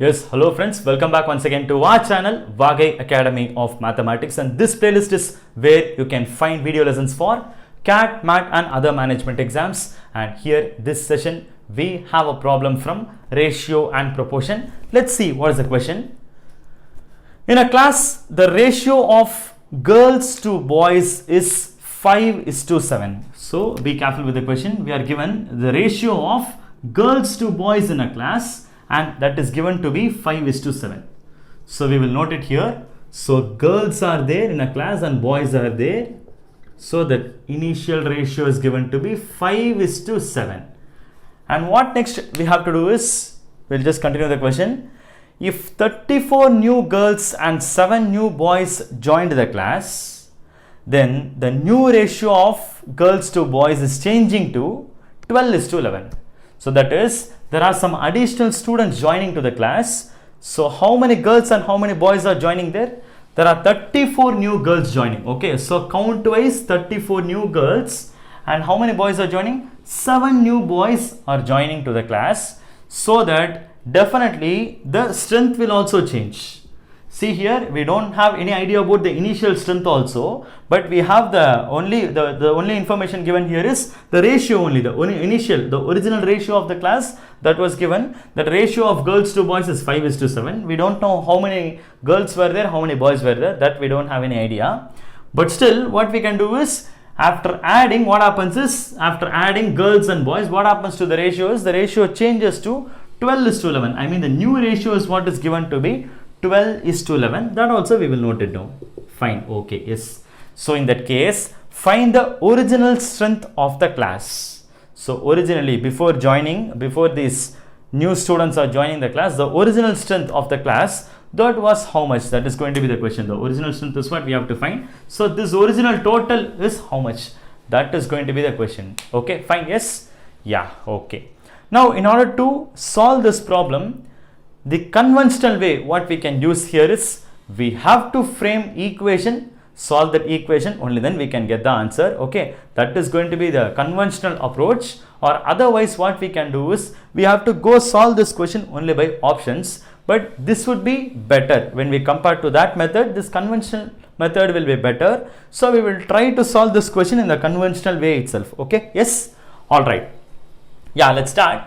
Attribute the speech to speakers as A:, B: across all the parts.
A: Yes, hello friends, welcome back once again to our channel Vagai Academy of Mathematics, and this playlist is where you can find video lessons for CAT, MAT and other management exams. And here this session we have a problem from ratio and proportion. Let's see what is the question. In a class, the ratio of girls to boys is 5:7. So be careful with the question. We are given the ratio of girls to boys in a class, and that is given to be 5:7. So we will note it here. So girls are there in a class and boys are there. So the initial ratio is given to be 5:7. And what next we have to do is, we'll just continue the question. If 34 new girls and 7 new boys joined the class, then the new ratio of girls to boys is changing to 12:11. So that is, there are some additional students joining to the class. So how many girls and how many boys are joining there? There are 34 new girls joining. Okay, so count wise 34 new girls, and how many boys are joining? 7 new boys are joining to the class. So that definitely the strength will also change. See here, we don't have any idea about the initial strength also, but we have the only information given here is the ratio only, the original ratio of the class that was given. That ratio of girls to boys is 5:7. We don't know how many girls were there, how many boys were there, that we don't have any idea. But still, what we can do is, after adding, what happens is, after adding girls and boys, what happens to the ratio is, the ratio changes to 12:11. I mean, the new ratio is what is given to be 12:11. That also we will note it down. Fine. Okay. Yes. So in that case, find the original strength of the class. So originally, before these new students are joining the class, the original strength of the class, that was how much? That is going to be the question. The original strength is what we have to find. So this original total is how much? That is going to be the question. Okay. Fine. Yes. Yeah. Okay. Now, in order to solve this problem, the conventional way what we can use here is, we have to frame equation, solve that equation, only then we can get the answer. Okay, that is going to be the conventional approach. Or otherwise what we can do is, we have to go solve this question only by options. But this would be better when we compare to that method. This conventional method will be better. So we will try to solve this question in the conventional way itself. Okay, yes, all right. Yeah, let's start.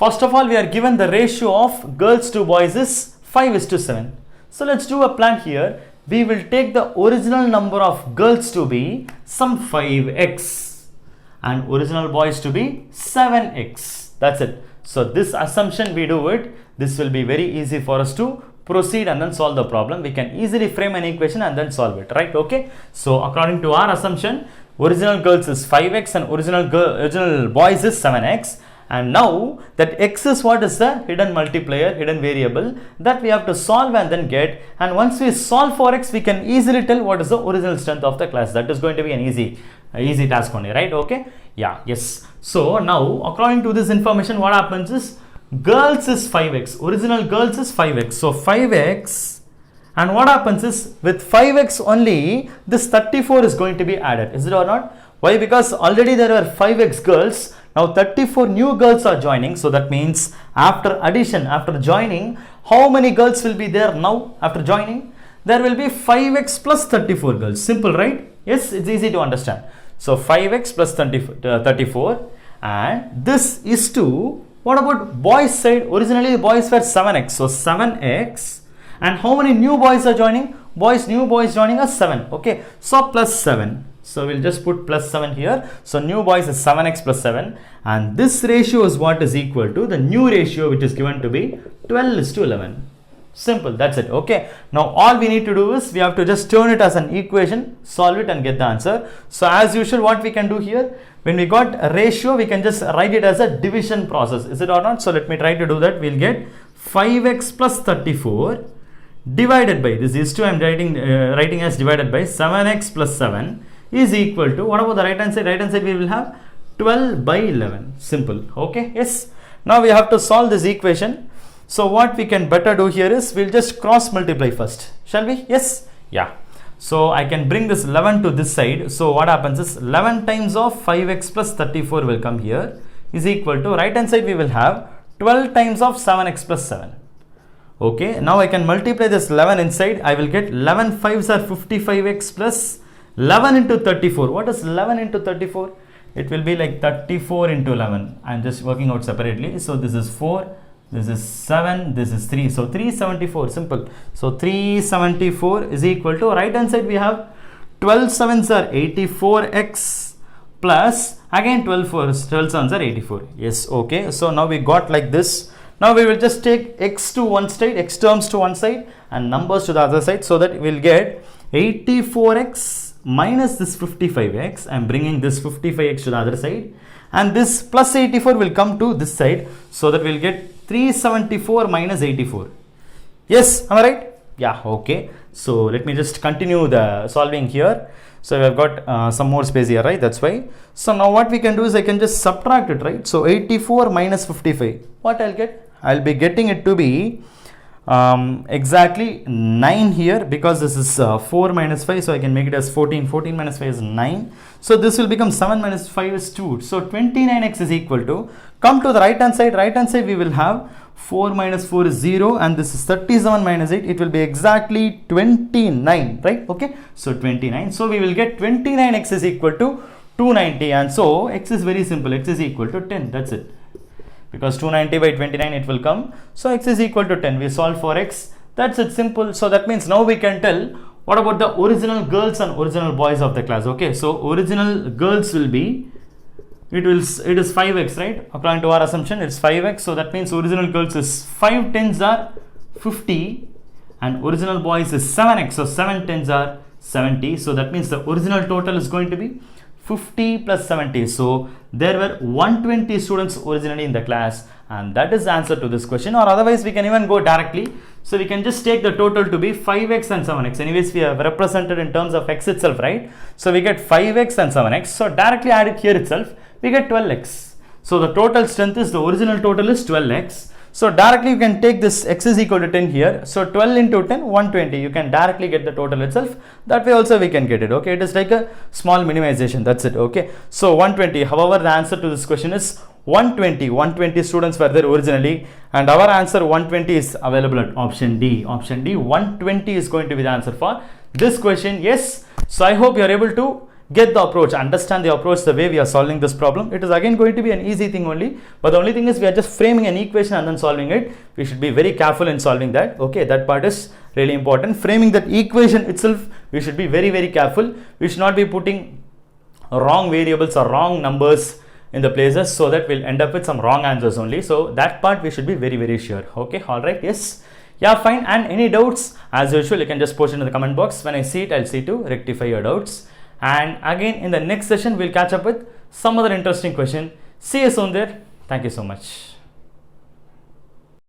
A: First of all, we are given the ratio of girls to boys is 5:7. So let's do a plan here. We will take the original number of girls to be some 5x and original boys to be 7x. That's it. So this assumption we do it. This will be very easy for us to proceed and then solve the problem. We can easily frame an equation and then solve it, right? Okay. So according to our assumption, original girls is 5x and original boys is 7x. And now that x is what is the hidden multiplier, hidden variable that we have to solve and then get. And once we solve for x, we can easily tell what is the original strength of the class. That is going to be an easy task only, right? Okay. Yeah. Yes. So now, according to this information, what happens is, girls is 5x, original girls is 5x. So 5x, and what happens is, with 5x only, this 34 is going to be added. Is it or not? Why? Because already there were 5x girls. Now 34 new girls are joining. So that means after addition, after joining, how many girls will be there now after joining? There will be 5x plus 34 girls. Simple, right? Yes, it's easy to understand. So 5x plus 34, and this is to, what about boys side? Originally the boys were 7x. So 7x, and how many new boys are joining? New boys joining us 7. Okay. So plus 7. So we'll just put plus 7 here. So new boys is 7x plus 7, and this ratio is what is equal to the new ratio, which is given to be 12:11. Simple, that's it. Okay. Now all we need to do is, we have to just turn it as an equation, solve it and get the answer. So as usual, what we can do here, when we got a ratio, we can just write it as a division process. Is it or not? So let me try to do that. We'll get 5x plus 34 divided by, this is 2, I am writing as divided by 7x plus 7 is equal to, what about the right hand side? Right hand side we will have 12/11. Simple. Okay. Yes. Now we have to solve this equation. So what we can better do here is, we'll just cross multiply first. Shall we? Yes. Yeah. So I can bring this 11 to this side. So what happens is, 11 times of 5x plus 34 will come here, is equal to, right hand side we will have 12 times of 7x plus 7. Okay, now I can multiply this 11 inside. I will get 11 5s are 55x plus 11 into 34. What is 11 into 34? It will be like 34 into 11. I'm just working out separately. So this is 4, this is 7, this is 3. So 374, simple. So 374 is equal to, right hand side we have 12 7s are 84x plus again 12 7s are 84. Yes, okay. So now we got like this. Now we will just take x to one side, x terms to one side and numbers to the other side, so that we will get 84x minus this 55x. I am bringing this 55x to the other side, and this plus 84 will come to this side, so that we will get 374 minus 84. Yes, am I right? Yeah, okay. So let me just continue the solving here. So we have got some more space here, right? That's why. So now what we can do is I can just subtract it, right? So 84 minus 55. What I'll get? I'll be getting it to be exactly 9 here, because this is 4 minus 5. So I can make it as 14. 14 minus 5 is 9. So this will become 7 minus 5 is 2. So 29x is equal to, come to the right hand side. Right hand side we will have 4 minus 4 is 0, and this is 37 minus 8. It will be exactly 29, right? Okay, so 29. So we will get 29x is equal to 290, and so x is very simple. X is equal to 10. That's it. Because 290 by 29 it will come. So x is equal to 10. We solve for x. That's it, simple. So that means now we can tell what about the original girls and original boys of the class. Okay, so original girls will be, it is 5x, right? According to our assumption, it's 5x. So that means original girls is 5 tens are 50 and original boys is 7x. So 7 tens are 70. So that means the original total is going to be 50 plus 70. So there were 120 students originally in the class, and that is the answer to this question. Or otherwise we can even go directly. So we can just take the total to be 5x and 7x. Anyways, we have represented in terms of x itself, right? So we get 5x and 7x. So directly add it here itself. We get 12x. So the total strength is, the original total is 12x. So directly you can take this x is equal to 10 here. So 12 into 10, 120. You can directly get the total itself. That way also we can get it. Okay, it is like a small minimization. That's it. Okay, so 120. However, the answer to this question is 120. 120 students were there originally, and our answer 120 is available at option D. Option D, 120 is going to be the answer for this question. Yes. So I hope you are able to get the approach, understand the approach, the way we are solving this problem. It is again going to be an easy thing only, but the only thing is we are just framing an equation and then solving it. We should be very careful in solving that. Okay, that part is really important. Framing that equation itself, we should be very, very careful. We should not be putting wrong variables or wrong numbers in the places, so that we'll end up with some wrong answers only. So that part we should be very, very sure. Okay, all right, yes. Yeah, fine. And any doubts, as usual, you can just post it in the comment box. When I see it, I'll see to rectify your doubts. And again, in the next session, we'll catch up with some other interesting question. See you soon there. Thank you so much.